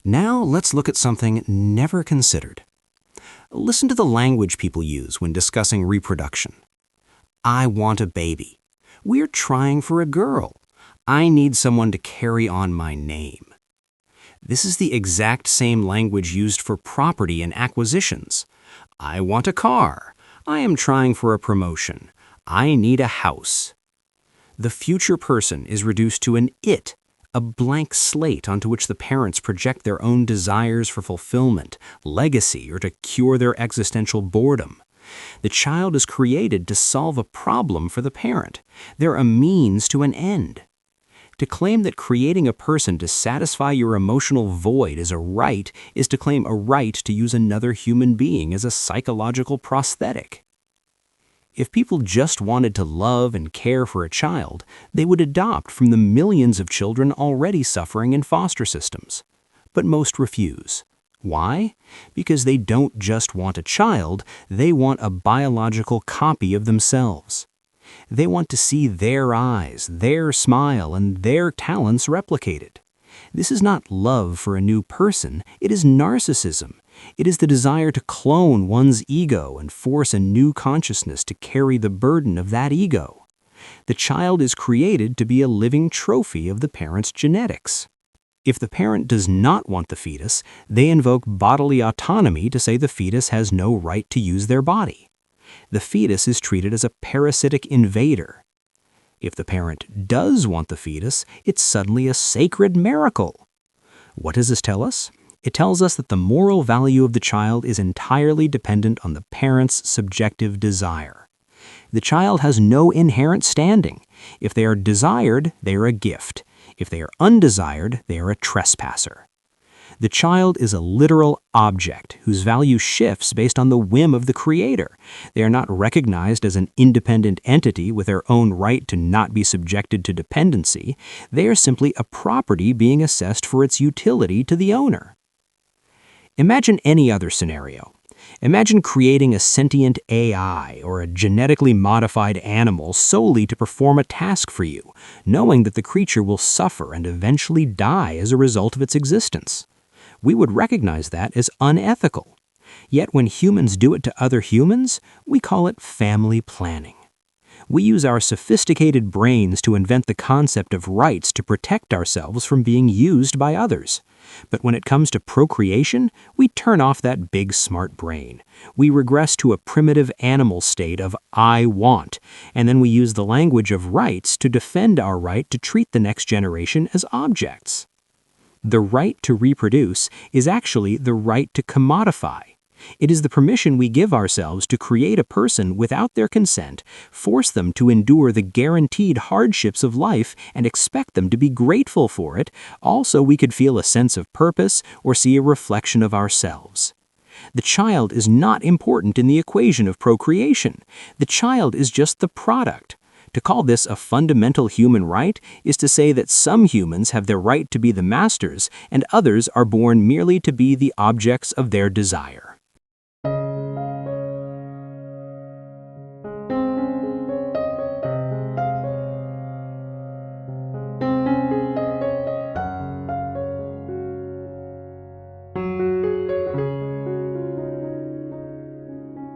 Now let's look at something never considered. Listen to the language people use when discussing reproduction. I want a baby. We're trying for a girl. I need someone to carry on my name. This is the exact same language used for property and acquisitions. I want a car. I am trying for a promotion. I need a house. The future person is reduced to an it, a blank slate onto which the parents project their own desires for fulfillment, legacy, or to cure their existential boredom. The child is created to solve a problem for the parent. They're a means to an end. To claim that creating a person to satisfy your emotional void is a right is to claim a right to use another human being as a psychological prosthetic. If people just wanted to love and care for a child, they would adopt from the millions of children already suffering in foster systems. But most refuse. Why? Because they don't just want a child, they want a biological copy of themselves. They want to see their eyes, their smile, and their talents replicated. This is not love for a new person, it is narcissism. It is the desire to clone one's ego and force a new consciousness to carry the burden of that ego. The child is created to be a living trophy of the parent's genetics. If the parent does not want the fetus, they invoke bodily autonomy to say the fetus has no right to use their body. The fetus is treated as a parasitic invader. If the parent does want the fetus, it's suddenly a sacred miracle. What does this tell us? It tells us that the moral value of the child is entirely dependent on the parent's subjective desire. The child has no inherent standing. If they are desired, they are a gift. If they are undesired, they are a trespasser. The child is a literal object whose value shifts based on the whim of the creator. They are not recognized as an independent entity with their own right to not be subjected to dependency. They are simply a property being assessed for its utility to the owner. Imagine any other scenario. Imagine creating a sentient AI or a genetically modified animal solely to perform a task for you, knowing that the creature will suffer and eventually die as a result of its existence. We would recognize that as unethical. Yet when humans do it to other humans, we call it family planning. We use our sophisticated brains to invent the concept of rights to protect ourselves from being used by others. But when it comes to procreation, we turn off that big smart brain. We regress to a primitive animal state of I want, and then we use the language of rights to defend our right to treat the next generation as objects. The right to reproduce is actually the right to commodify. It is the permission we give ourselves to create a person without their consent, force them to endure the guaranteed hardships of life, and expect them to be grateful for it, also we could feel a sense of purpose or see a reflection of ourselves. The child is not important in the equation of procreation. The child is just the product. To call this a fundamental human right is to say that some humans have their right to be the masters and others are born merely to be the objects of their desire.